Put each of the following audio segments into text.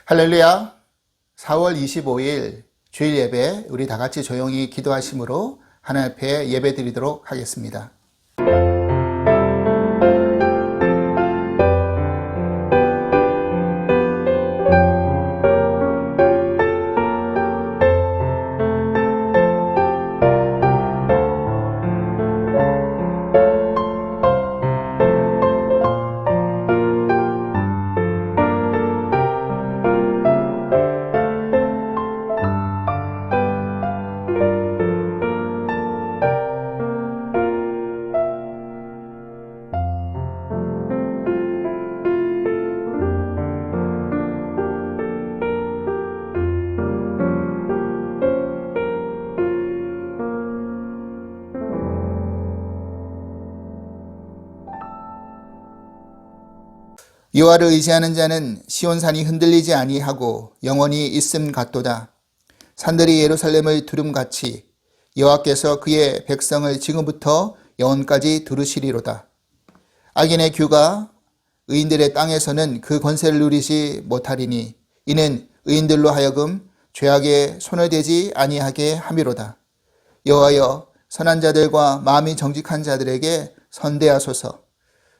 할렐루야. 4월 25일 주일 예배 우리 다 같이 조용히 기도하심으로 하나님 앞에 예배 드리도록 하겠습니다. 여호와를 의지하는 자는 시온산이 흔들리지 아니하고 영원히 있음 같도다. 산들이 예루살렘을 두름같이 여호와께서 그의 백성을 지금부터 영원까지 두르시리로다. 악인의 규가 의인들의 땅에서는 그 권세를 누리지 못하리니 이는 의인들로 하여금 죄악에 손을 대지 아니하게 함이로다. 여호와여, 선한 자들과 마음이 정직한 자들에게 선대하소서.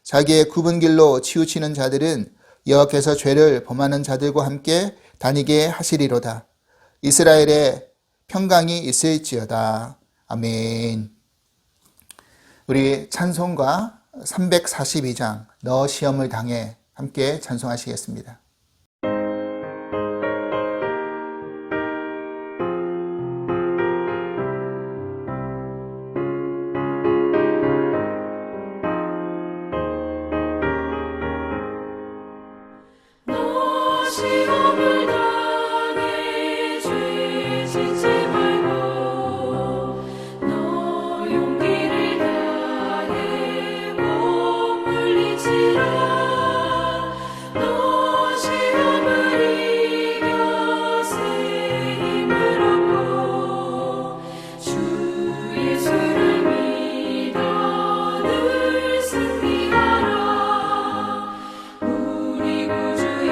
자기의 굽은 길로 치우치는 자들은 여호와께서 죄를 범하는 자들과 함께 다니게 하시리로다. 이스라엘에 평강이 있을지어다. 아멘. 우리 찬송가 342장 너 시험을 당해 함께 찬송하시겠습니다. 시험을 당해 죄 짓지 말고 너 용기를 다해 못 물리치라. 너 시험을 이겨 새 힘을 얻고 주 예수를 믿어 늘 승리하라. 우리 구주의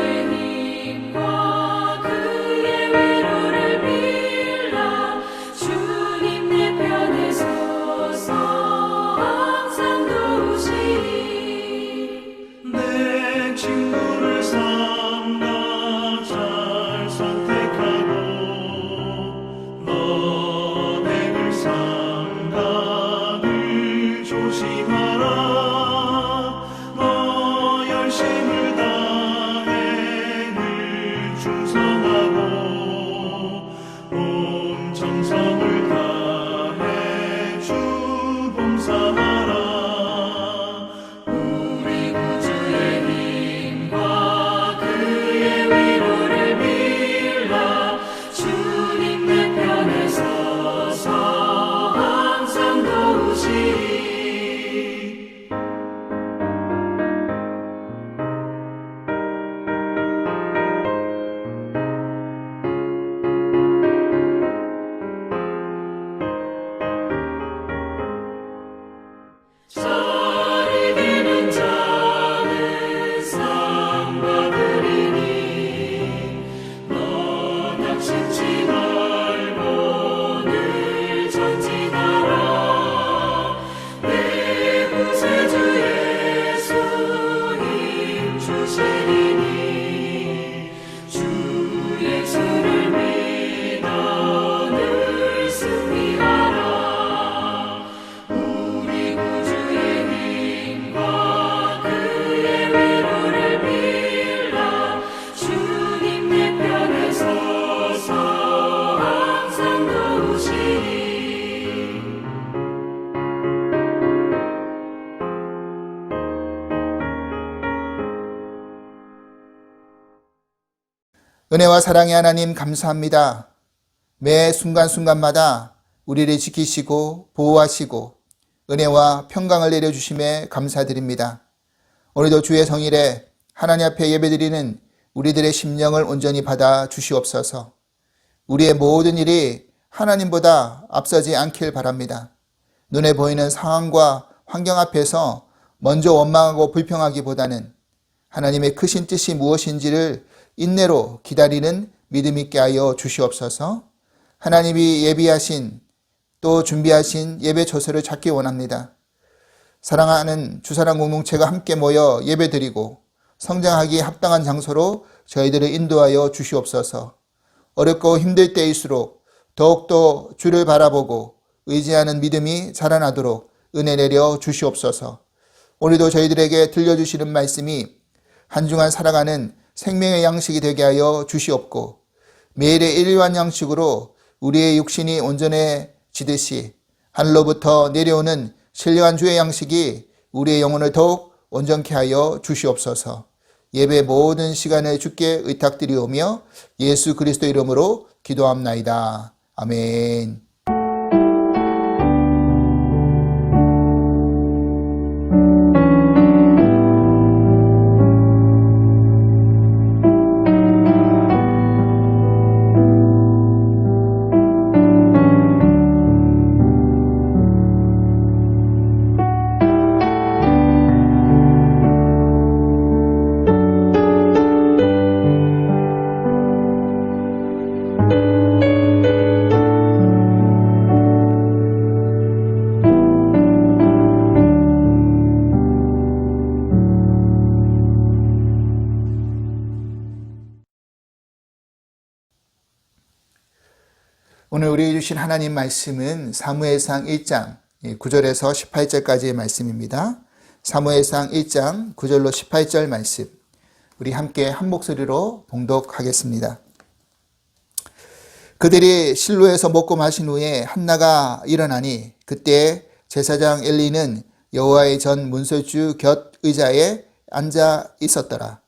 그의 위로를 빌라. 주님 내 편에 서서 항상 도우시리. 내 친구를 삼가 잘 선택하고 너를 삼가 늘 조심하라. 너 열심을 다해 늘 충성하고 온 정성을 다해 주 봉사하라. 우리 구주의 힘과 그의 위로를 빌라. 주님 내 편에 서서 항상 도우시리. 잘 이기는 자는 상 받으리니 너 낙심치 말고 늘 전진하라. 내 구세주 예수 힘 주시리니 주 예수를 믿어 늘 승리하라. 우리 구주의 힘과 그의 위로를 빌라. 주님 내 편에 서서 항상 도우시리. 은혜와 사랑의 하나님 감사합니다. 매 순간순간마다 우리를 지키시고 보호하시고 은혜와 평강을 내려주심에 감사드립니다. 오늘도 주의 성일에 하나님 앞에 예배드리는 우리들의 심령을 온전히 받아 주시옵소서. 우리의 모든 일이 하나님보다 앞서지 않길 바랍니다. 눈에 보이는 상황과 환경 앞에서 먼저 원망하고 불평하기보다는 하나님의 크신 뜻이 무엇인지를 인내로 기다리는 믿음 있게 하여 주시옵소서. 하나님이 예비하신 또 준비하신 예배 처소를 찾기 원합니다. 사랑하는 주사랑 공동체가 함께 모여 예배드리고 성장하기에 합당한 장소로 저희들을 인도하여 주시옵소서. 어렵고 힘들 때일수록 더욱더 주를 바라보고 의지하는 믿음이 자라나도록 은혜 내려 주시옵소서. 오늘도 저희들에게 들려주시는 말씀이 한 주간 살아가는 생명의 양식이 되게 하여 주시옵고 매일의 일일한 양식으로 우리의 육신이 온전해지듯이 하늘로부터 내려오는 신령한 주의 양식이 우리의 영혼을 더욱 온전케 하여 주시옵소서. 예배 모든 시간을 주께 의탁드리오며 예수 그리스도 이름으로 기도합나이다. 아멘. 오늘 우리에게 주신 하나님 말씀은 사무엘상 1장 9절에서 18절까지의 말씀입니다. 사무엘상 1장 9절로 18절 말씀, 우리 함께 한 목소리로 봉독하겠습니다. 그들이 실로에서 먹고 마신 후에 한나가 일어나니 그때 제사장 엘리는 여호와의 전 문설주 곁 의자에 앉아 있었더라.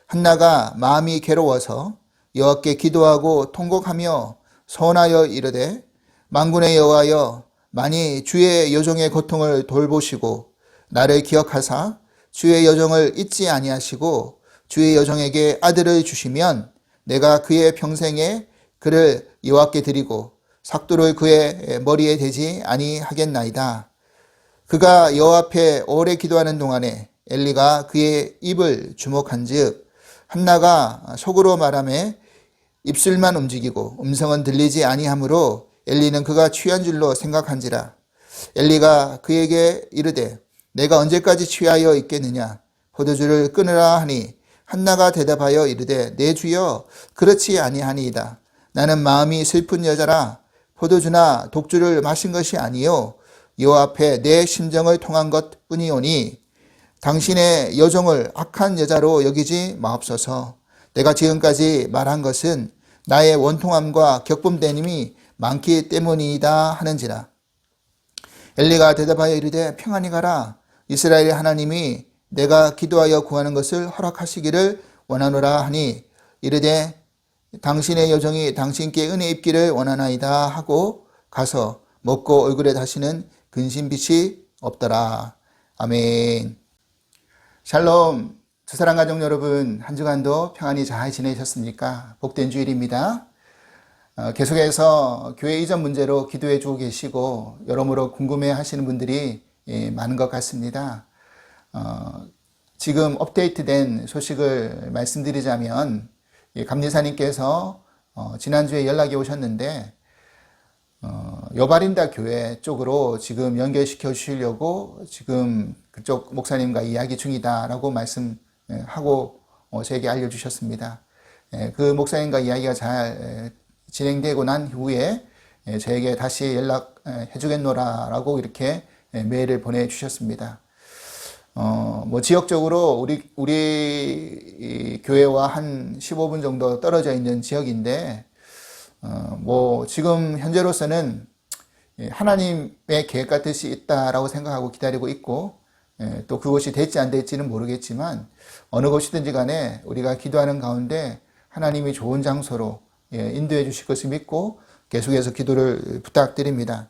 한나가 마음이 괴로워서 여호와께 기도하고 통곡하며 서원하여 이르되 만군의 여호와여 만이 주의 여종의 고통을 돌보시고 나를 기억하사 주의 여종을 잊지 아니하시고 주의 여종에게 아들을 주시면 내가 그의 평생에 그를 여호와께 드리고 삭도를 그의 머리에 대지 아니하겠나이다. 그가 여호와 앞에 오래 기도하는 동안에 엘리가 그의 입을 주목한즉 한나가 속으로 말하며 입술만 움직이고 음성은 들리지 아니하므로 엘리는 그가 취한 줄로 생각한지라. 엘리가 그에게 이르되 내가 언제까지 취하여 있겠느냐 포도주를 끊으라 하니 한나가 대답하여 이르되 내 주여 그렇지 아니하니이다. 나는 마음이 슬픈 여자라 포도주나 독주를 마신 것이 아니요 여호와 앞에 내 심정을 통한 것 뿐이오니 당신의 여종을 악한 여자로 여기지 마옵소서. 내가 지금까지 말한 것은 나의 원통함과 격분됨이 많기 때문이다 하는지라. 엘리가 대답하여 이르되 평안히 가라. 이스라엘의 하나님이 내가 기도하여 구하는 것을 허락하시기를 원하노라 하니 이르되 당신의 여종이 당신께 은혜 입기를 원하나이다 하고 가서 먹고 얼굴에 다시는 근심빛이 없더라. 아멘. 샬롬. 주사랑 가족 여러분, 한 주간도 평안히 잘 지내셨습니까? 복된 주일입니다. 계속해서 교회 이전 문제로 기도해 주고 계시고 여러모로 궁금해 하시는 분들이 많은 것 같습니다. 지금 업데이트된 소식을 말씀드리자면 감리사님께서 지난주에 연락이 오셨는데 여바린다 교회 쪽으로 지금 연결시켜 주시려고 지금 그쪽 목사님과 이야기 중이다라고 말씀하고 저에게 알려주셨습니다. 그 목사님과 이야기가 잘 진행되고 난 후에 저에게 다시 연락해 주겠노라라고 이렇게 메일을 보내주셨습니다. 지역적으로 우리 교회와 한 15분 정도 떨어져 있는 지역인데, 지금 현재로서는 하나님의 계획 같은 것이 있다라고 생각하고 기다리고 있고, 또 그것이 될지 안 될지는 모르겠지만, 어느 곳이든지 간에 우리가 기도하는 가운데 하나님이 좋은 장소로 인도해 주실 것을 믿고 계속해서 기도를 부탁드립니다.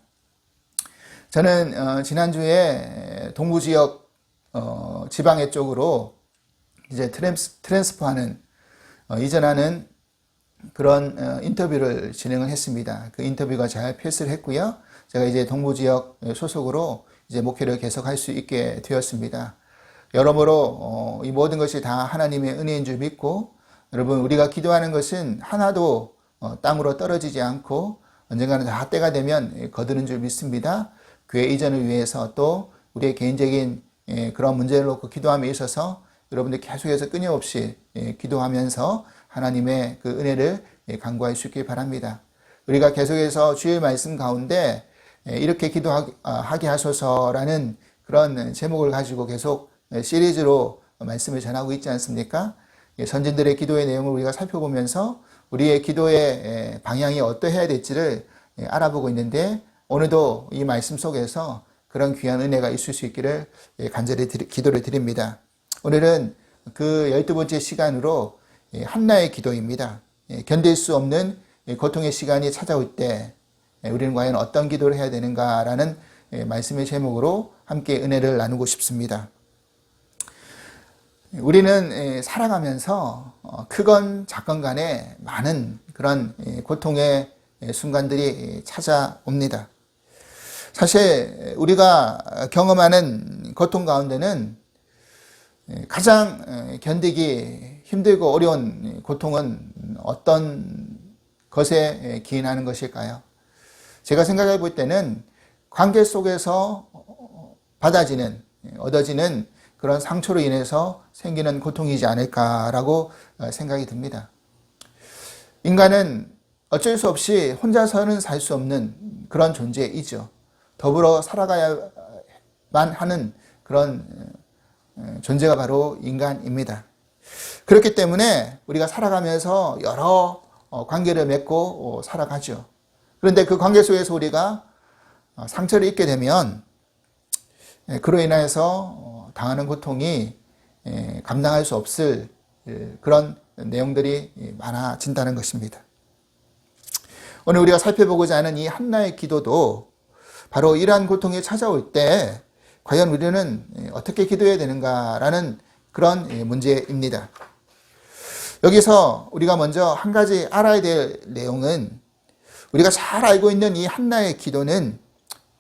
저는 지난주에 동부 지역 지방의 쪽으로 이제 트랜스퍼하는 이전하는 그런 인터뷰를 진행을 했습니다. 그 인터뷰가 잘 패스를 했고요. 제가 이제 동부 지역 소속으로 이제 목회를 계속할 수 있게 되었습니다. 여러모로 이 모든 것이 다 하나님의 은혜인 줄 믿고 여러분, 우리가 기도하는 것은 하나도 땅으로 떨어지지 않고 언젠가는 다 때가 되면 거두는 줄 믿습니다. 교회 이전을 위해서 또 우리의 개인적인 그런 문제를 놓고 기도함에 있어서 여러분들 계속해서 끊임없이 기도하면서 하나님의 그 은혜를 간구할 수 있길 바랍니다. 우리가 계속해서 주의 말씀 가운데 이렇게 기도하게 하소서라는 그런 제목을 가지고 계속 시리즈로 말씀을 전하고 있지 않습니까? 선진들의 기도의 내용을 우리가 살펴보면서 우리의 기도의 방향이 어떠해야 될지를 알아보고 있는데, 오늘도 이 말씀 속에서 그런 귀한 은혜가 있을 수 있기를 간절히 기도를 드립니다. 오늘은 그 12번째 시간으로 한나의 기도입니다. 견딜 수 없는 고통의 시간이 찾아올 때 우리는 과연 어떤 기도를 해야 되는가라는 말씀의 제목으로 함께 은혜를 나누고 싶습니다. 우리는 살아가면서 크건 작건 간에 많은 그런 고통의 순간들이 찾아옵니다. 사실 우리가 경험하는 고통 가운데는 가장 견디기 힘들고 어려운 고통은 어떤 것에 기인하는 것일까요? 제가 생각해 볼 때는 관계 속에서 얻어지는 그런 상처로 인해서 생기는 고통이지 않을까라고 생각이 듭니다. 인간은 어쩔 수 없이 혼자서는 살 수 없는 그런 존재이죠. 더불어 살아가야만 하는 그런 존재가 바로 인간입니다. 그렇기 때문에 우리가 살아가면서 여러 관계를 맺고 살아가죠. 그런데 그 관계 속에서 우리가 상처를 입게 되면 그로 인해서 당하는 고통이 감당할 수 없을 그런 내용들이 많아진다는 것입니다. 오늘 우리가 살펴보고자 하는 이 한나의 기도도 바로 이러한 고통이 찾아올 때 과연 우리는 어떻게 기도해야 되는가라는 그런 문제입니다. 여기서 우리가 먼저 한 가지 알아야 될 내용은, 우리가 잘 알고 있는 이 한나의 기도는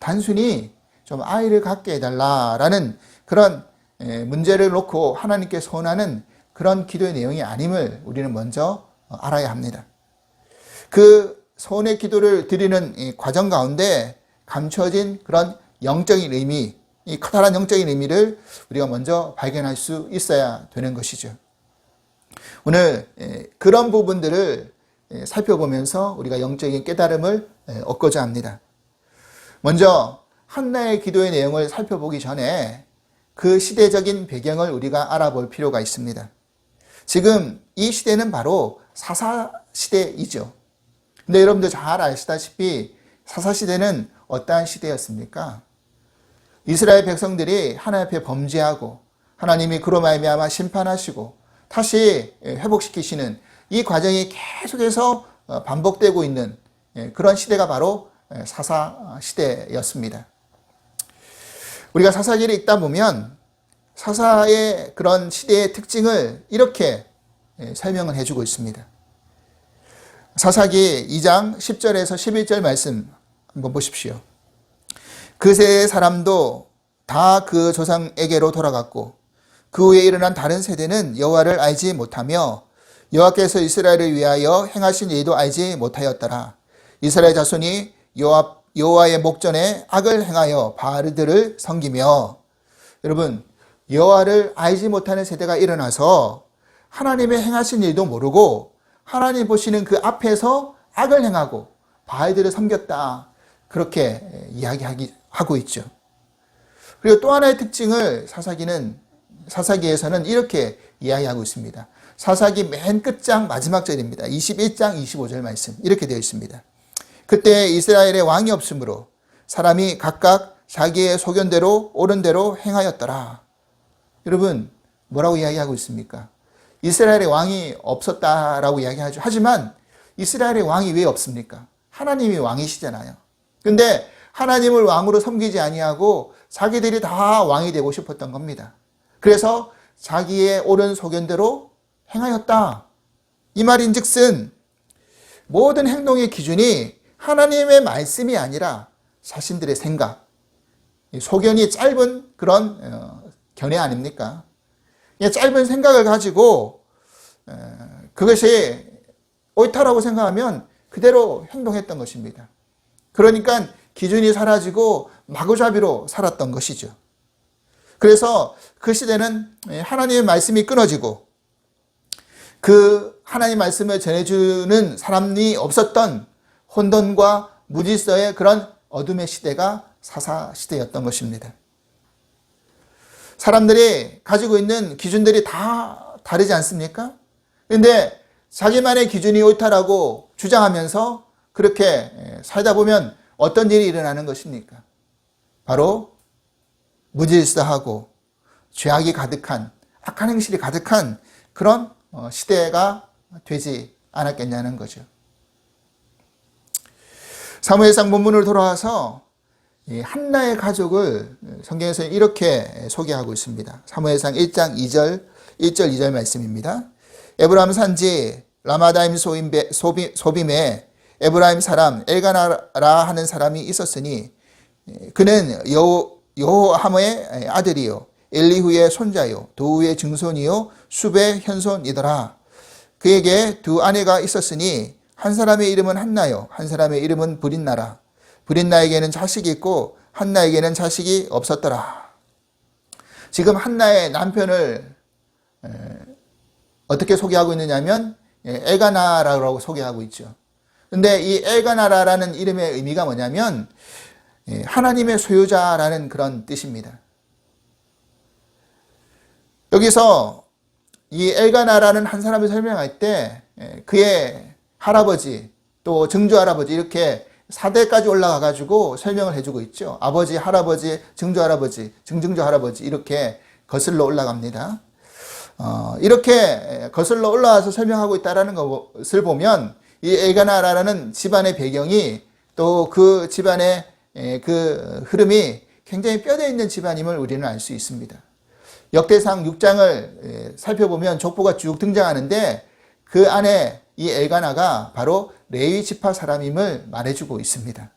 단순히 좀 아이를 갖게 해달라라는 그런 문제를 놓고 하나님께 소원하는 그런 기도의 내용이 아님을 우리는 먼저 알아야 합니다. 그 소원의 기도를 드리는 이 과정 가운데 감춰진 그런 영적인 의미, 이 커다란 영적인 의미를 우리가 먼저 발견할 수 있어야 되는 것이죠. 오늘 그런 부분들을 살펴보면서 우리가 영적인 깨달음을 얻고자 합니다. 먼저 한나의 기도의 내용을 살펴보기 전에 그 시대적인 배경을 우리가 알아볼 필요가 있습니다. 지금 이 시대는 바로 사사시대이죠. 근데 여러분들 잘 아시다시피 사사시대는 어떠한 시대였습니까? 이스라엘 백성들이 하나님 앞에 범죄하고 하나님이 그로 말미암아 심판하시고 다시 회복시키시는 이 과정이 계속해서 반복되고 있는 그런 시대가 바로 사사시대였습니다. 우리가 사사기를 읽다 보면 사사의 그런 시대의 특징을 이렇게 설명을 해주고 있습니다. 사사기 2장 10절에서 11절 말씀 한번 보십시오. 그 세의 사람도 다 그 조상에게로 돌아갔고 그 후에 일어난 다른 세대는 여호와를 알지 못하며 여호와께서 이스라엘을 위하여 행하신 일도 알지 못하였더라. 이스라엘 자손이 여호와의 목전에 악을 행하여 바알들을 섬기며, 여러분, 여호와를 알지 못하는 세대가 일어나서 하나님의 행하신 일도 모르고 하나님 보시는 그 앞에서 악을 행하고 바알들을 섬겼다, 그렇게 이야기하고 있죠. 그리고 또 하나의 특징을 사사기에서는 이렇게 이야기하고 있습니다. 사사기 맨 끝장 마지막 절입니다. 21장 25절 말씀 이렇게 되어 있습니다. 그때 이스라엘에 왕이 없으므로 사람이 각각 자기의 소견대로 옳은 대로 행하였더라. 여러분, 뭐라고 이야기하고 있습니까? 이스라엘에 왕이 없었다라고 이야기하죠. 하지만 이스라엘에 왕이 왜 없습니까? 하나님이 왕이시잖아요. 근데 하나님을 왕으로 섬기지 아니하고 자기들이 다 왕이 되고 싶었던 겁니다. 그래서 자기의 옳은 소견대로 행하였다. 이 말인즉슨 모든 행동의 기준이 하나님의 말씀이 아니라 자신들의 생각, 소견이 짧은 그런 견해 아닙니까? 짧은 생각을 가지고 그것이 옳다라고 생각하면 그대로 행동했던 것입니다. 그러니까 기준이 사라지고 마구잡이로 살았던 것이죠. 그래서 그 시대는 하나님의 말씀이 끊어지고 그 하나님의 말씀을 전해주는 사람이 없었던 혼돈과 무질서의 그런 어둠의 시대가 사사시대였던 것입니다. 사람들이 가지고 있는 기준들이 다 다르지 않습니까? 그런데 자기만의 기준이 옳다라고 주장하면서 그렇게 살다 보면 어떤 일이 일어나는 것입니까? 바로 무질서하고 죄악이 가득한, 악한 행실이 가득한 그런 시대가 되지 않았겠냐는 거죠. 사무엘상 본문으로 돌아와서 한나의 가족을 성경에서 이렇게 소개하고 있습니다. 사무엘상 1장 1절 2절 말씀입니다. 에브라임 산지 라마다임 소빔에 에브라임 사람 엘가나라 하는 사람이 있었으니 그는 여호함의 아들이요 엘리후의 손자요 도우의 증손이요 숲의 현손이더라. 그에게 두 아내가 있었으니 한 사람의 이름은 한나요 한 사람의 이름은 브린나라. 브린나에게는 자식이 있고 한나에게는 자식이 없었더라. 지금 한나의 남편을 어떻게 소개하고 있느냐면 엘가나라고 소개하고 있죠. 근데 이 엘가나라라는 이름의 의미가 뭐냐면 하나님의 소유자라는 그런 뜻입니다. 여기서 이 엘가나라는 한 사람을 설명할 때 그의 할아버지 또 증조할아버지 이렇게 4대까지 올라가 가지고 설명을 해주고 있죠. 아버지, 할아버지, 증조할아버지, 증증조할아버지 이렇게 거슬러 올라갑니다. 이렇게 거슬러 올라와서 설명하고 있다는 것을 보면 이 엘가나라는 집안의 배경이 또 그 집안의 그 흐름이 굉장히 뼈대 있는 집안임을 우리는 알 수 있습니다. 역대상 6장을 살펴보면 족보가 쭉 등장하는데 그 안에 이 엘가나가 바로 레위 지파 사람임을 말해주고 있습니다.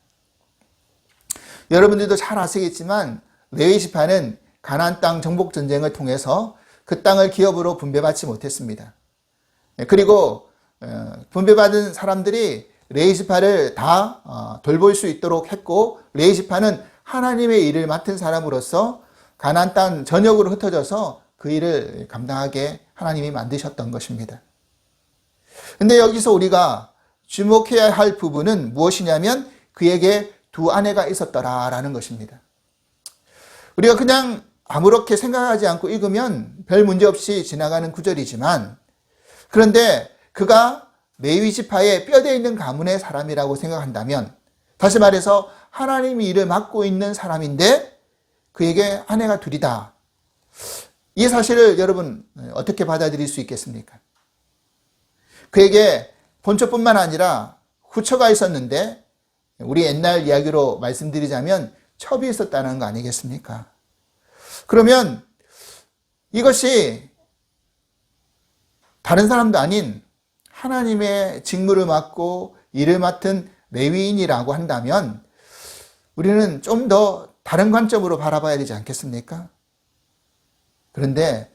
여러분들도 잘 아시겠지만 레위 지파는 가나안 땅 정복 전쟁을 통해서 그 땅을 기업으로 분배받지 못했습니다. 그리고 분배받은 사람들이 레위 지파를 다 돌볼 수 있도록 했고 레위 지파는 하나님의 일을 맡은 사람으로서 가나안 땅 전역으로 흩어져서 그 일을 감당하게 하나님이 만드셨던 것입니다. 근데 여기서 우리가 주목해야 할 부분은 무엇이냐면 그에게 두 아내가 있었더라라는 것입니다. 우리가 그냥 아무렇게 생각하지 않고 읽으면 별 문제 없이 지나가는 구절이지만 그런데 그가 레위 지파의 뼈대 있는 가문의 사람이라고 생각한다면 다시 말해서 하나님이 일을 맡고 있는 사람인데 그에게 아내가 둘이다. 이 사실을 여러분 어떻게 받아들일 수 있겠습니까? 그에게 본처뿐만 아니라 후처가 있었는데 우리 옛날 이야기로 말씀드리자면 첩이 있었다는 거 아니겠습니까? 그러면 이것이 다른 사람도 아닌 하나님의 직무를 맡고 일을 맡은 레위인이라고 한다면 우리는 좀 더 다른 관점으로 바라봐야 되지 않겠습니까? 그런데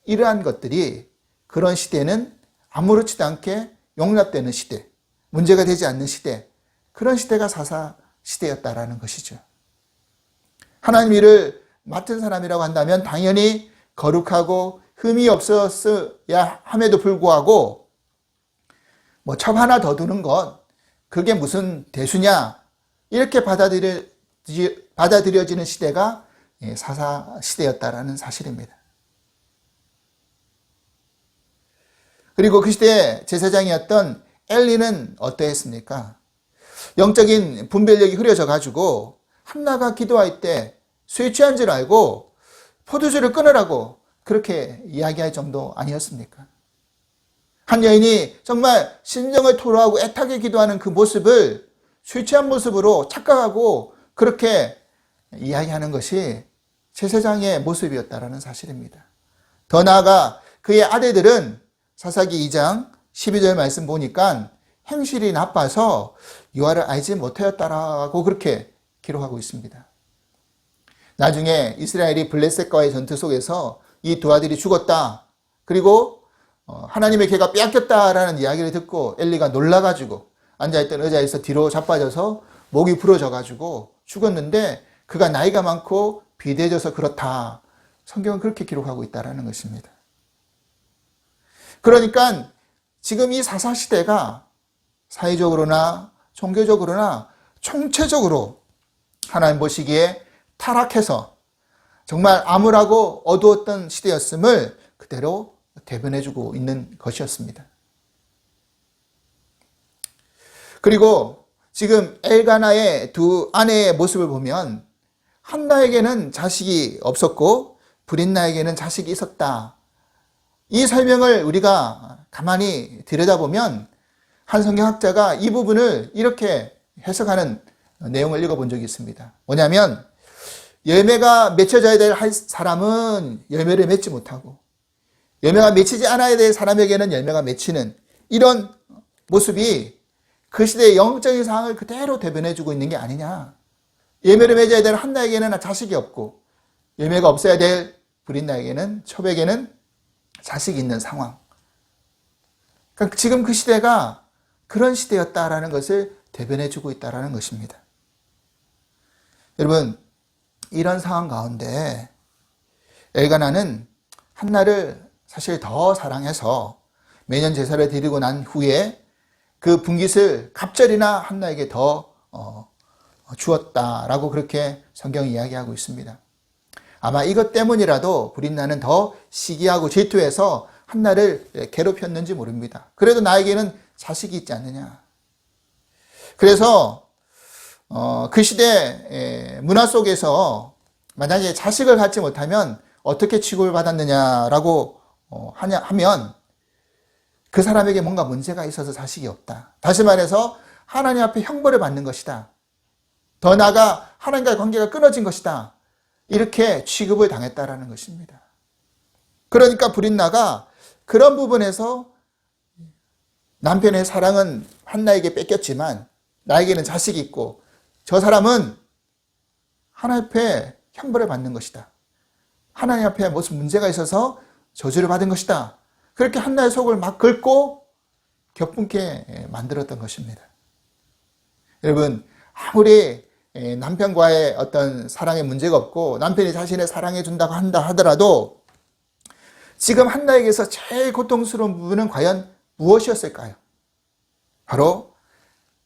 이러한 것들이 그런 시대는 아무렇지도 않게 용납되는 시대, 문제가 되지 않는 시대, 그런 시대가 사사 시대였다라는 것이죠. 하나님 일을 맡은 사람이라고 한다면 당연히 거룩하고 흠이 없었어야 함에도 불구하고 뭐 첩 하나 더 두는 것 그게 무슨 대수냐 이렇게 받아들여지는 시대가 사사 시대였다라는 사실입니다. 그리고 그 시대의 제사장이었던 엘리는 어떠했습니까? 영적인 분별력이 흐려져 가지고 한나가 기도할 때 술 취한 줄 알고 포도주를 끊으라고 그렇게 이야기할 정도 아니었습니까? 한 여인이 정말 심정을 토로하고 애타게 기도하는 그 모습을 술 취한 모습으로 착각하고 그렇게 이야기하는 것이 제사장의 모습이었다라는 사실입니다. 더 나아가 그의 아들들은 사사기 2장 12절 말씀 보니까 행실이 나빠서 여호와를 알지 못하였다라고 그렇게 기록하고 있습니다. 나중에 이스라엘이 블레셋과의 전투 속에서 이 두 아들이 죽었다. 그리고 하나님의 개가 빼앗겼다라는 이야기를 듣고 엘리가 놀라가지고 앉아있던 의자에서 뒤로 자빠져서 목이 부러져가지고 죽었는데 그가 나이가 많고 비대해져서 그렇다. 성경은 그렇게 기록하고 있다는 것입니다. 그러니까 지금 이 사사시대가 사회적으로나 종교적으로나 총체적으로 하나님 보시기에 타락해서 정말 암울하고 어두웠던 시대였음을 그대로 대변해주고 있는 것이었습니다. 그리고 지금 엘가나의 두 아내의 모습을 보면 한나에게는 자식이 없었고 브린나에게는 자식이 있었다. 이 설명을 우리가 가만히 들여다보면 한 성경학자가 이 부분을 이렇게 해석하는 내용을 읽어본 적이 있습니다. 뭐냐면 열매가 맺혀져야 될 사람은 열매를 맺지 못하고 열매가 맺히지 않아야 될 사람에게는 열매가 맺히는 이런 모습이 그 시대의 영적인 상황을 그대로 대변해주고 있는 게 아니냐. 열매를 맺어야 될 한나에게는 자식이 없고 열매가 없어야 될 브린나에게는 첩에게는 자식이 있는 상황. 그러니까 지금 그 시대가 그런 시대였다라는 것을 대변해주고 있다라는 것입니다. 여러분, 이런 상황 가운데 엘가나는 한나를 사실 더 사랑해서 매년 제사를 드리고 난 후에 그 분깃을 갑절이나 한나에게 더 주었다라고 그렇게 성경이 이야기하고 있습니다. 아마 이것 때문이라도 브린나는 더 시기하고 질투해서 한나를 괴롭혔는지 모릅니다. 그래도 나에게는 자식이 있지 않느냐. 그래서 그 시대 문화 속에서 만약에 자식을 갖지 못하면 어떻게 취급을 받았느냐라고 하면 그 사람에게 뭔가 문제가 있어서 자식이 없다. 다시 말해서 하나님 앞에 형벌을 받는 것이다. 더 나아가 하나님과의 관계가 끊어진 것이다. 이렇게 취급을 당했다라는 것입니다. 그러니까 브린나가 그런 부분에서 남편의 사랑은 한나에게 뺏겼지만 나에게는 자식이 있고 저 사람은 하나님 앞에 형벌을 받는 것이다. 하나님 앞에 무슨 문제가 있어서 저주를 받은 것이다. 그렇게 한나의 속을 막 긁고 격분케 만들었던 것입니다. 여러분, 아무리 남편과의 어떤 사랑에 문제가 없고 남편이 자신을 사랑해 준다고 한다 하더라도 지금 한나에게서 제일 고통스러운 부분은 과연 무엇이었을까요? 바로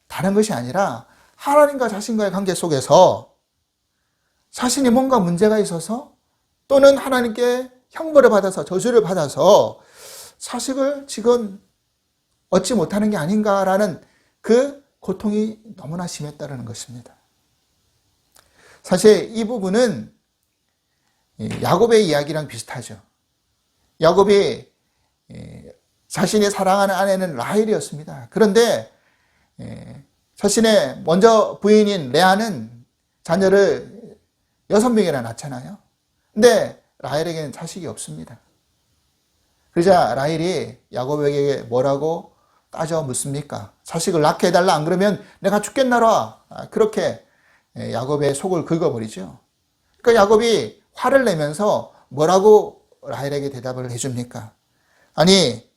다른 것이 아니라 하나님과 자신과의 관계 속에서 자신이 뭔가 문제가 있어서 또는 하나님께 형벌을 받아서 저주를 받아서 자식을 지금 얻지 못하는 게 아닌가라는 그 고통이 너무나 심했다는 것입니다. 사실 이 부분은 야곱의 이야기랑 비슷하죠. 야곱이 자신이 사랑하는 아내는 라헬이었습니다. 그런데 자신의 먼저 부인인 레아는 자녀를 6명이나 낳잖아요. 근데 라헬에게는 자식이 없습니다. 그러자 라헬이 야곱에게 뭐라고 따져 묻습니까? 자식을 낳게 해달라, 안 그러면 내가 죽겠나라. 그렇게 야곱의 속을 긁어버리죠. 그러니까 야곱이 화를 내면서 뭐라고 라헬에게 대답을 해줍니까? 아니,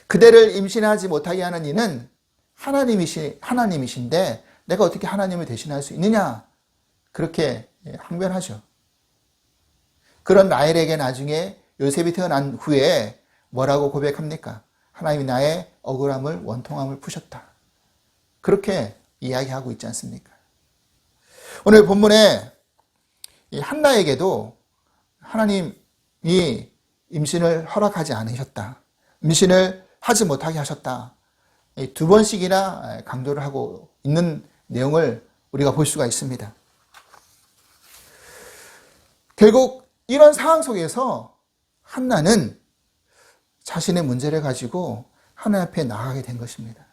그대를 임신하지 못하게 하는 이는 하나님이신데 내가 어떻게 하나님을 대신할 수 있느냐? 그렇게 항변하죠. 그런 라헬에게 나중에 요셉이 태어난 후에 뭐라고 고백합니까? 하나님이 나의 억울함을, 원통함을 푸셨다. 그렇게 이야기하고 있지 않습니까? 오늘 본문에 이 한나에게도 하나님이 임신을 허락하지 않으셨다. 임신을 하지 못하게 하셨다. 두 번씩이나 강조를 하고 있는 내용을 우리가 볼 수가 있습니다. 결국 이런 상황 속에서 한나는 자신의 문제를 가지고 하나님 앞에 나가게 된 것입니다.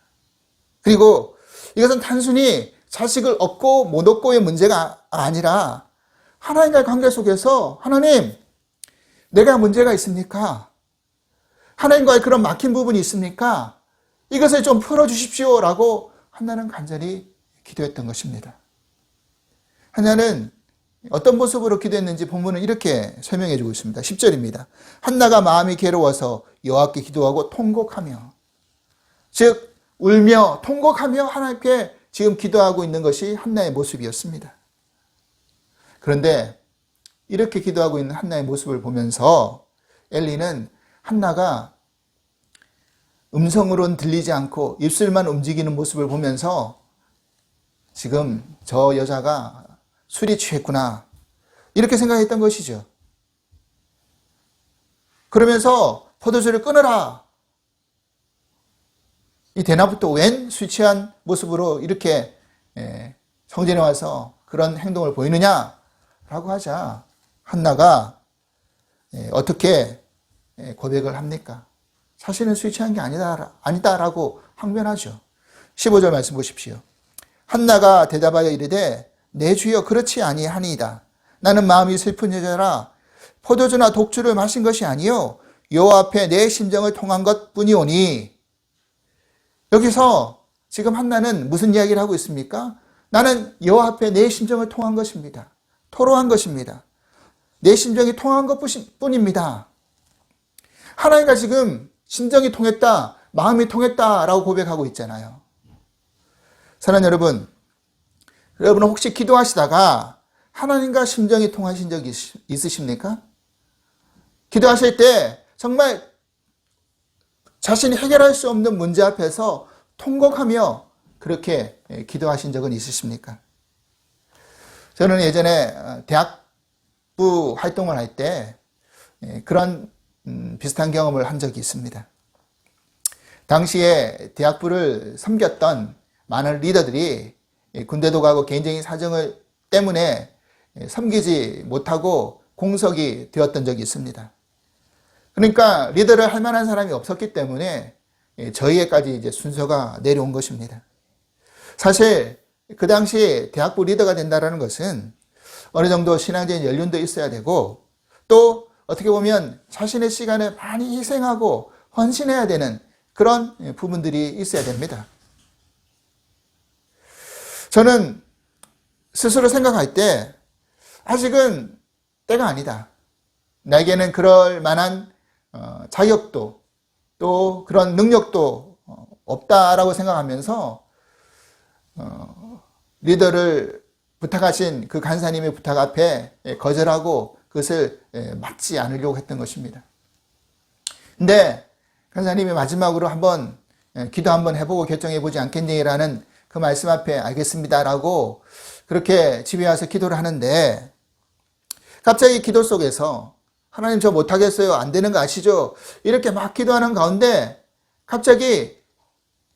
그리고 이것은 단순히 자식을 얻고 못 얻고의 문제가 아니라 하나님과의 관계 속에서 하나님, 내가 문제가 있습니까? 하나님과의 그런 막힌 부분이 있습니까? 이것을 좀 풀어주십시오 라고 한나는 간절히 기도했던 것입니다. 한나는 어떤 모습으로 기도했는지 본문은 이렇게 설명해 주고 있습니다. 10절입니다. 한나가 마음이 괴로워서 여호와께 기도하고 통곡하며, 즉 울며 통곡하며 하나님께 지금 기도하고 있는 것이 한나의 모습이었습니다. 그런데 이렇게 기도하고 있는 한나의 모습을 보면서 엘리는 한나가 음성으로는 들리지 않고 입술만 움직이는 모습을 보면서 지금 저 여자가 술이 취했구나, 이렇게 생각했던 것이죠. 그러면서 포도주를 끊어라, 이 대낮부터 웬 술 취한 모습으로 이렇게 성전에 와서 그런 행동을 보이느냐라고 하자 한나가 어떻게 고백을 합니까? 사실은 술 취한 게 아니다라고 항변하죠. 15절 말씀 보십시오. 한나가 대답하여 이르되 내 주여 그렇지 아니하니이다. 나는 마음이 슬픈 여자라 포도주나 독주를 마신 것이 아니요 여호와 앞에 내 심정을 통한 것뿐이오니. 여기서 지금 한나는 무슨 이야기를 하고 있습니까? 나는 여호와 앞에 내 심정을 통한 것입니다. 토로한 것입니다. 내 심정이 통한 것뿐입니다. 하나님과 지금 심정이 통했다, 마음이 통했다라고 고백하고 있잖아요. 사랑하는 여러분, 여러분은 혹시 기도하시다가 하나님과 심정이 통하신 적이 있으십니까? 기도하실 때 정말 자신이 해결할 수 없는 문제 앞에서 통곡하며 그렇게 기도하신 적은 있으십니까? 저는 예전에 대학부 활동을 할 때 그런 비슷한 경험을 한 적이 있습니다. 당시에 대학부를 섬겼던 많은 리더들이 군대도 가고 개인적인 사정 때문에 섬기지 못하고 공석이 되었던 적이 있습니다. 그러니까 리더를 할 만한 사람이 없었기 때문에 저희에까지 이제 순서가 내려온 것입니다. 사실 그 당시 대학부 리더가 된다는 것은 어느 정도 신앙적인 연륜도 있어야 되고, 또 어떻게 보면 자신의 시간을 많이 희생하고 헌신해야 되는 그런 부분들이 있어야 됩니다. 저는 스스로 생각할 때 아직은 때가 아니다. 나에게는 그럴 만한 자격도 또 그런 능력도 없다라고 생각하면서 리더를 부탁하신 그 간사님의 부탁 앞에 거절하고 그것을 막지 않으려고 했던 것입니다. 근데 간사님이 마지막으로 한번 기도 한번 해보고 결정해보지 않겠니라는 그 말씀 앞에 알겠습니다라고 그렇게 집에 와서 기도를 하는데, 갑자기 기도 속에서 하나님 저 못하겠어요, 안 되는 거 아시죠? 이렇게 막 기도하는 가운데 갑자기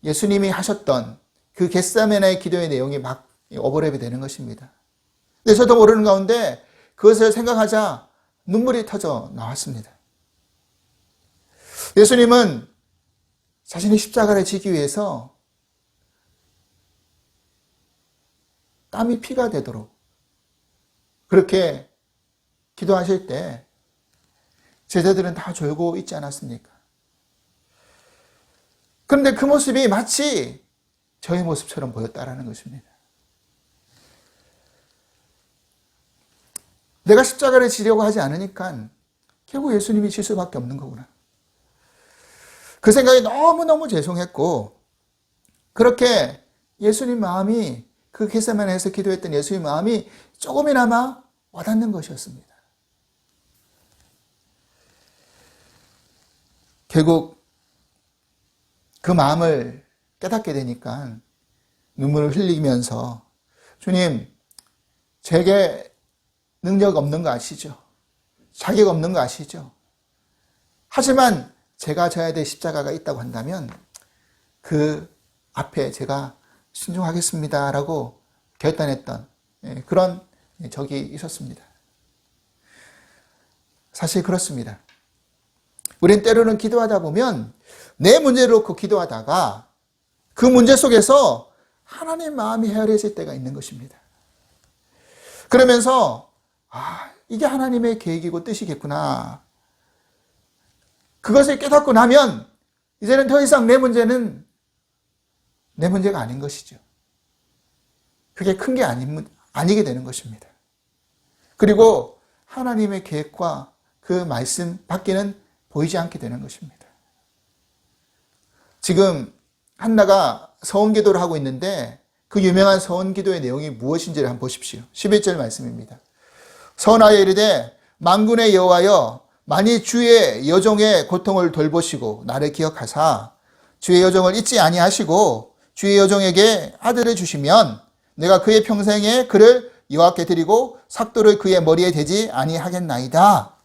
예수님이 하셨던 그 겟세마네의 기도의 내용이 막 오버랩이 되는 것입니다. 근데 저도 모르는 가운데 그것을 생각하자 눈물이 터져 나왔습니다. 예수님은 자신이 십자가를 지기 위해서 땀이 피가 되도록 그렇게 기도하실 때 제자들은 다 졸고 있지 않았습니까? 그런데 그 모습이 마치 저의 모습처럼 보였다라는 것입니다. 내가 십자가를 지려고 하지 않으니까 결국 예수님이 질 수밖에 없는 거구나. 그 생각이 너무너무 죄송했고, 그렇게 예수님 마음이, 그 겟세마네에서 기도했던 예수님 마음이 조금이나마 와닿는 것이었습니다. 결국 그 마음을 깨닫게 되니까 눈물을 흘리면서, 주님, 제게 능력 없는 거 아시죠? 자격 없는 거 아시죠? 하지만 제가 져야 될 십자가가 있다고 한다면 그 앞에 제가 순종하겠습니다라고 결단했던 그런 적이 있었습니다. 사실 그렇습니다. 우린 때로는 기도하다 보면 내 문제를 놓고 기도하다가 그 문제 속에서 하나님 마음이 헤아려질 때가 있는 것입니다. 그러면서 이게 하나님의 계획이고 뜻이겠구나. 그것을 깨닫고 나면 이제는 더 이상 내 문제는 내 문제가 아닌 것이죠. 그게 큰 게 아니게 되는 것입니다. 그리고 하나님의 계획과 그 말씀 밖에는 보이지 않게 되는 것입니다. 지금 한나가 서원기도를 하고 있는데 그 유명한 서원기도의 내용이 무엇인지를 한번 보십시오. 11절 말씀입니다. 서원하여 이르되 만군의 여호와여 만일 주의 여종의 고통을 돌보시고 나를 기억하사 주의 여종을 잊지 아니하시고 주의 여종에게 아들을 주시면 내가 그의 평생에 그를 여호와께 드리고 삭도를 그의 머리에 대지 아니하겠나이다.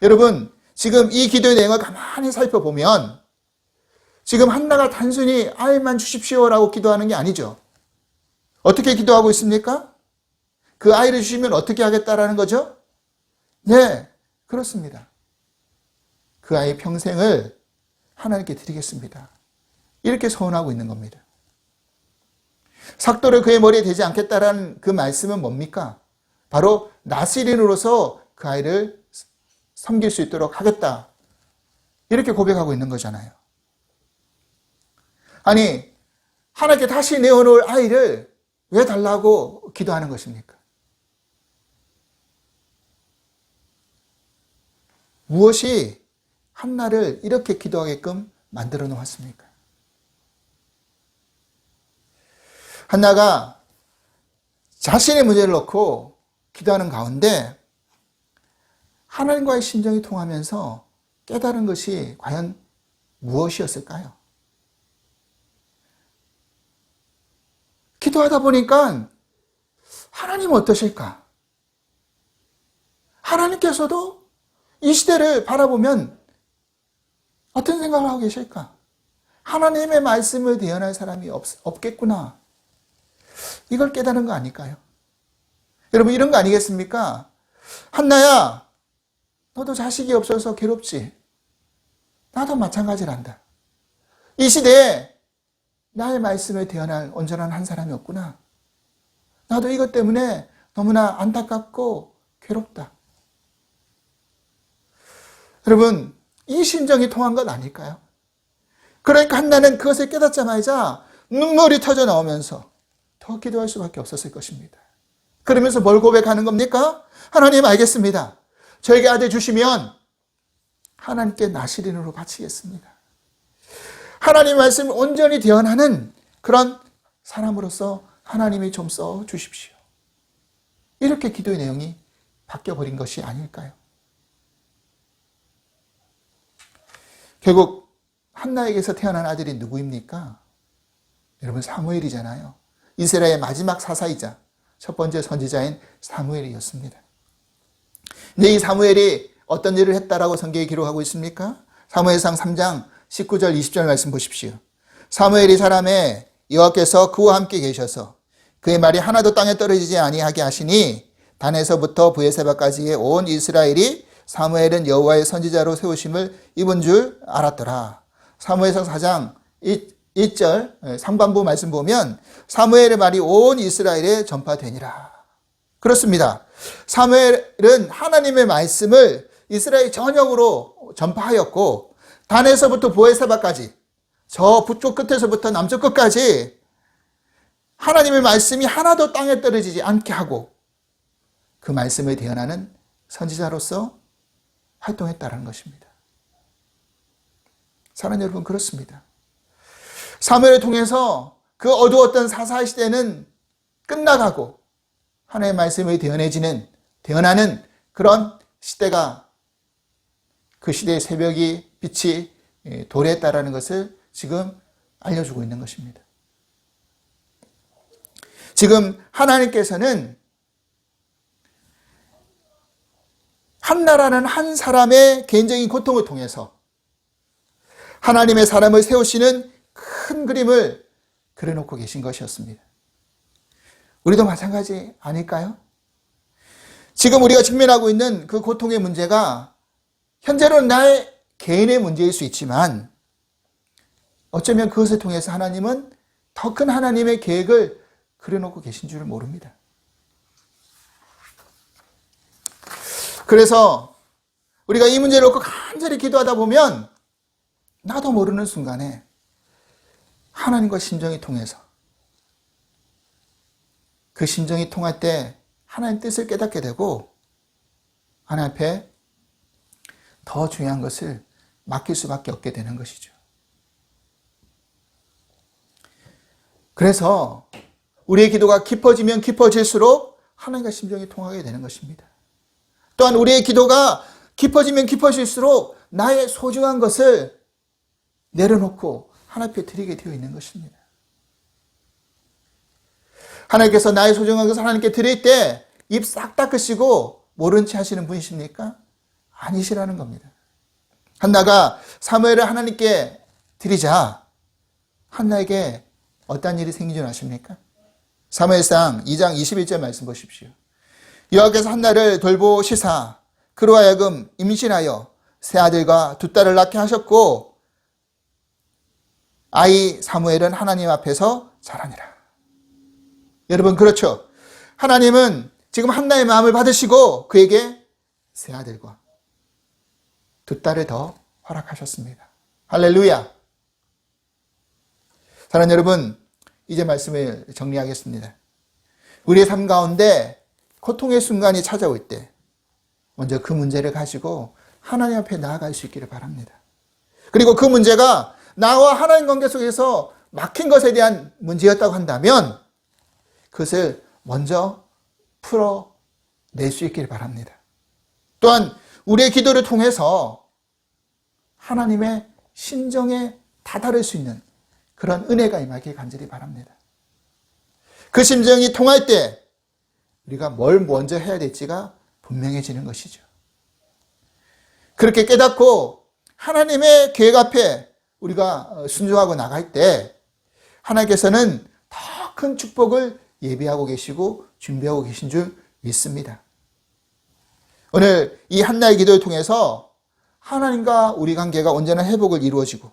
여러분, 지금 이 기도의 내용을 가만히 살펴보면 지금 한나가 단순히 아이만 주십시오라고 기도하는 게 아니죠. 어떻게 기도하고 있습니까? 그 아이를 주시면 어떻게 하겠다라는 거죠? 네, 그렇습니다. 그 아이의 평생을 하나님께 드리겠습니다. 이렇게 소원하고 있는 겁니다. 삭도를 그의 머리에 대지 않겠다라는 그 말씀은 뭡니까? 바로 나시린으로서 그 아이를 섬길 수 있도록 하겠다. 이렇게 고백하고 있는 거잖아요. 아니, 하나님께 다시 내어놓을 아이를 왜 달라고 기도하는 것입니까? 무엇이 한나를 이렇게 기도하게끔 만들어 놓았습니까? 한나가 자신의 문제를 놓고 기도하는 가운데 하나님과의 심정이 통하면서 깨달은 것이 과연 무엇이었을까요? 기도하다 보니까 하나님 어떠실까? 하나님께서도 이 시대를 바라보면 어떤 생각을 하고 계실까? 하나님의 말씀을 대언할 사람이 없겠구나. 이걸 깨달은 거 아닐까요? 여러분, 이런 거 아니겠습니까? 한나야, 너도 자식이 없어서 괴롭지? 나도 마찬가지란다. 이 시대에 나의 말씀을 대언할 온전한 한 사람이 없구나. 나도 이것 때문에 너무나 안타깝고 괴롭다. 여러분, 이 심정이 통한 것 아닐까요? 그러니까 한나는 그것을 깨닫자마자 눈물이 터져 나오면서 더 기도할 수밖에 없었을 것입니다. 그러면서 뭘 고백하는 겁니까? 하나님, 알겠습니다. 저에게 아들 주시면 하나님께 나시린으로 바치겠습니다. 하나님 말씀을 온전히 대언하는 그런 사람으로서 하나님이 좀 써주십시오. 이렇게 기도의 내용이 바뀌어버린 것이 아닐까요? 결국 한나에게서 태어난 아들이 누구입니까? 여러분, 사무엘이잖아요. 이스라엘의 마지막 사사이자 첫 번째 선지자인 사무엘이었습니다. 근데 이 사무엘이 어떤 일을 했다라고 성경에 기록하고 있습니까? 사무엘상 3장 19절 20절 말씀 보십시오. 사무엘이 사람의 여호와께서 그와 함께 계셔서 그의 말이 하나도 땅에 떨어지지 아니하게 하시니 단에서부터 브에세바까지의 온 이스라엘이 사무엘은 여호와의 선지자로 세우심을 입은 줄 알았더라. 사무엘상 4장 1절 상반부 말씀 보면 사무엘의 말이 온 이스라엘에 전파되니라. 그렇습니다. 사무엘은 하나님의 말씀을 이스라엘 전역으로 전파하였고 단에서부터 브에세바까지 저 북쪽 끝에서부터 남쪽 끝까지 하나님의 말씀이 하나도 땅에 떨어지지 않게 하고 그 말씀을 대언하는 선지자로서 활동했다는 것입니다. 사랑하는 여러분, 그렇습니다. 사무엘을 통해서 그 어두웠던 사사의 시대는 끝나가고 하나님의 말씀을 대언하는 그런 시대가 그 시대의 새벽이 빛이 도래했다라는 것을 지금 알려주고 있는 것입니다. 지금 하나님께서는 한나라는 한 사람의 개인적인 고통을 통해서 하나님의 사람을 세우시는 큰 그림을 그려놓고 계신 것이었습니다. 우리도 마찬가지 아닐까요? 지금 우리가 직면하고 있는 그 고통의 문제가 현재로는 나의 개인의 문제일 수 있지만 어쩌면 그것을 통해서 하나님은 더 큰 하나님의 계획을 그려놓고 계신 줄을 모릅니다. 그래서 우리가 이 문제를 놓고 간절히 기도하다 보면 나도 모르는 순간에 하나님과 심정이 통해서 그 심정이 통할 때 하나님 뜻을 깨닫게 되고 하나님 앞에 더 중요한 것을 맡길 수밖에 없게 되는 것이죠. 그래서 우리의 기도가 깊어지면 깊어질수록 하나님과 심정이 통하게 되는 것입니다. 또한 우리의 기도가 깊어지면 깊어질수록 나의 소중한 것을 내려놓고 하나님 앞에 드리게 되어 있는 것입니다. 하나님께서 나의 소중한 것을 하나님께 드릴 때 입 싹 닦으시고 모른 채 하시는 분이십니까? 아니시라는 겁니다. 한나가 사무엘을 하나님께 드리자 한나에게 어떤 일이 생긴 줄 아십니까? 사무엘상 2장 21절 말씀 보십시오. 여호와께서 한나를 돌보시사 그로 하여금 임신하여 세 아들과 두 딸을 낳게 하셨고 아이 사무엘은 하나님 앞에서 자라니라. 여러분 그렇죠? 하나님은 지금 한나의 마음을 받으시고 그에게 세 아들과 두 딸을 더 허락하셨습니다. 할렐루야. 사랑하는 여러분, 이제 말씀을 정리하겠습니다. 우리의 삶 가운데 고통의 순간이 찾아올 때 먼저 그 문제를 가지고 하나님 앞에 나아갈 수 있기를 바랍니다. 그리고 그 문제가 나와 하나님 관계 속에서 막힌 것에 대한 문제였다고 한다면 그것을 먼저 풀어낼 수 있기를 바랍니다. 또한 우리의 기도를 통해서 하나님의 심정에 다다를 수 있는 그런 은혜가 임하길 간절히 바랍니다. 그 심정이 통할 때 우리가 뭘 먼저 해야 될지가 분명해지는 것이죠. 그렇게 깨닫고 하나님의 계획 앞에 우리가 순종하고 나갈 때 하나님께서는 더 큰 축복을 예비하고 계시고 준비하고 계신 줄 믿습니다. 오늘 이 한나의 기도를 통해서 하나님과 우리 관계가 언제나 회복을 이루어지고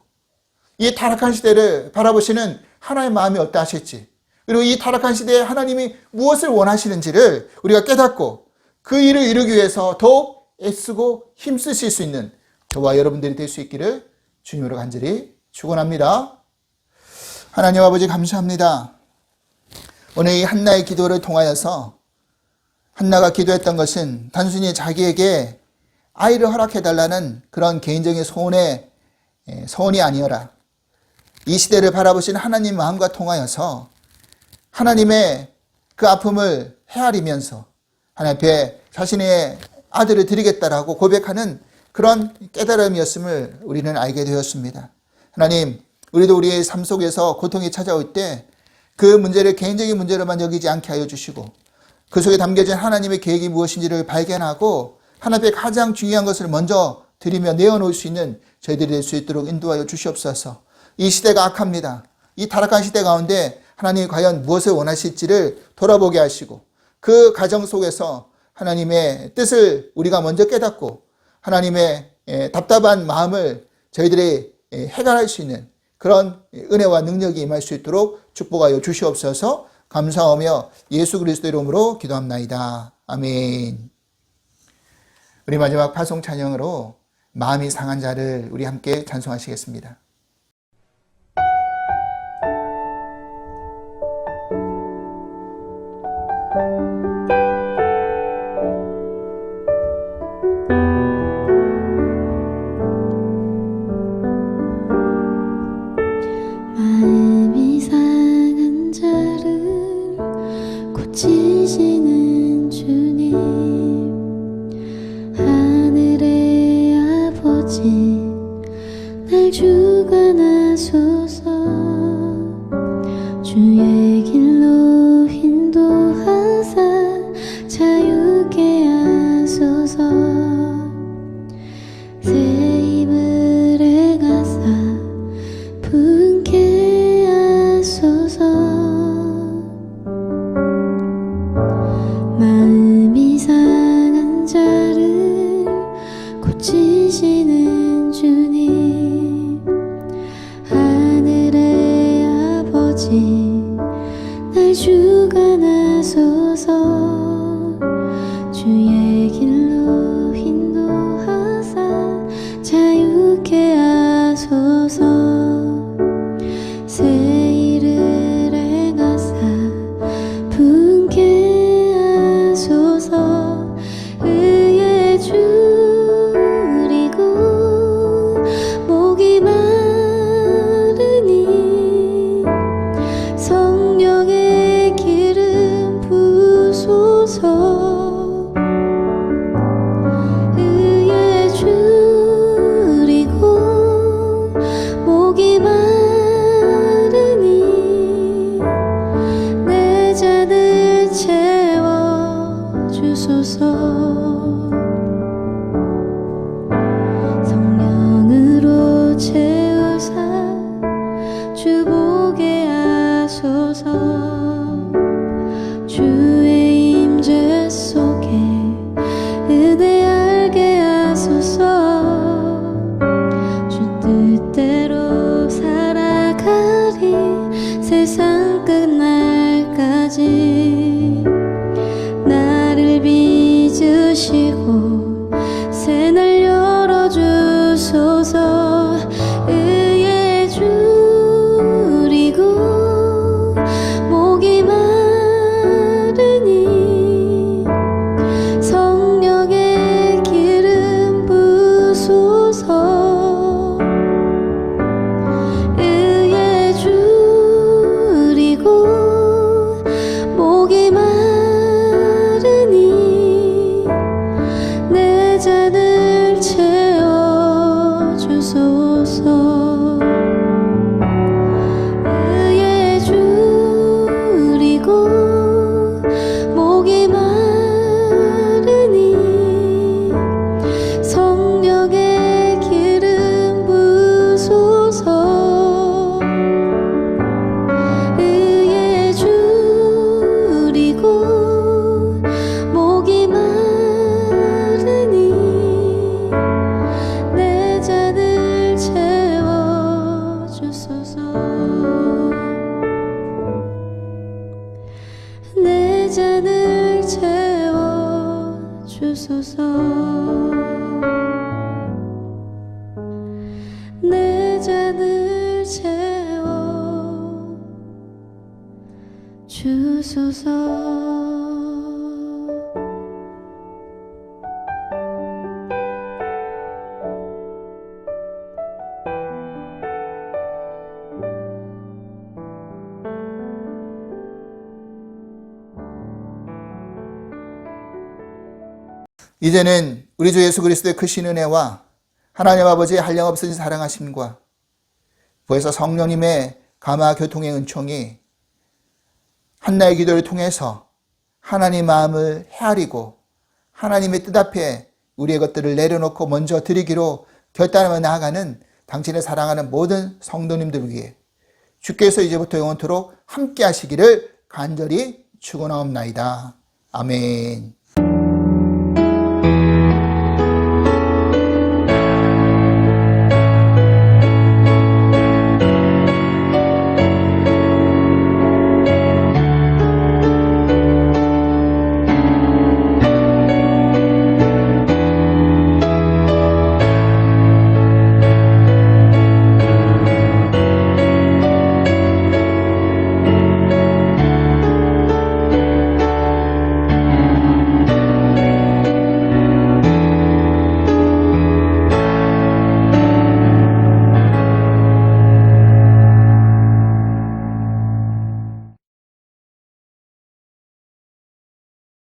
이 타락한 시대를 바라보시는 하나님의 마음이 어떠하실지 그리고 이 타락한 시대에 하나님이 무엇을 원하시는지를 우리가 깨닫고 그 일을 이루기 위해서 더욱 애쓰고 힘쓰실 수 있는 저와 여러분들이 될 수 있기를 주님으로 간절히 축원합니다. 하나님 아버지 감사합니다. 오늘 이 한나의 기도를 통하여서 한나가 기도했던 것은 단순히 자기에게 아이를 허락해달라는 그런 개인적인 소원이 아니어라. 이 시대를 바라보신 하나님 마음과 통하여서 하나님의 그 아픔을 헤아리면서 하나님 앞에 자신의 아들을 드리겠다라고 고백하는 그런 깨달음이었음을 우리는 알게 되었습니다. 하나님, 우리도 우리의 삶 속에서 고통이 찾아올 때 그 문제를 개인적인 문제로만 여기지 않게 하여 주시고 그 속에 담겨진 하나님의 계획이 무엇인지를 발견하고 하나님 앞에 가장 중요한 것을 먼저 드리며 내어놓을 수 있는 저희들이 될 수 있도록 인도하여 주시옵소서. 이 시대가 악합니다. 이 타락한 시대 가운데 하나님이 과연 무엇을 원하실지를 돌아보게 하시고 그 가정 속에서 하나님의 뜻을 우리가 먼저 깨닫고 하나님의 답답한 마음을 저희들이 해결할 수 있는 그런 은혜와 능력이 임할 수 있도록 축복하여 주시옵소서. 감사하며 예수 그리스도 이름으로 기도합나이다. 아멘. 우리 마지막 파송 찬양으로 마음이 상한 자를 우리 함께 찬송하시겠습니다. 마음이 상한 자를 고치시는 주님 하늘의 아버지 날 주관하소서 주의 길로 인도하사 자유케 하소서 새 힘을 행하사 분케 하소서 마음이 상한 자를 고치시는 주님 하늘의 아버지 날 주관하소서 주의 길로 인도하사 자유케 하소서 새 일을 행하사 분케 하소서 성령의 기름 부소서 의에 줄이고 목이 마르니 내 잔을 채워주소서 성령으로 채우사 주보게 하소서 주의 임재 속에 은혜 알게 하소서 주 뜻대로 살아가리 세상 끝날까지 나를 빚으시고 새날 열어주소서 의에 줄이고 목이 마르니 성령의 기름 부소서 의에 줄이고 목이 마르니 내 잔을 채워주소서 의에 줄이고 목이 마르니 성령의 기름 부소서 의에 줄이고 목이 마르니 내 잔을 채워주소서 내 잔을 채워주소서 내 잔을 채워주소서 이제는 우리 주 예수 그리스도의 크신 은혜와 하나님 아버지의 한량없으신 사랑하심과 부에서 성령님의 감화 교통의 은총이 한나의 기도를 통해서 하나님 마음을 헤아리고 하나님의 뜻 앞에 우리의 것들을 내려놓고 먼저 드리기로 결단하며 나아가는 당신의 사랑하는 모든 성도님들 위해 주께서 이제부터 영원토록 함께 하시기를 간절히 축원하옵나이다. 아멘.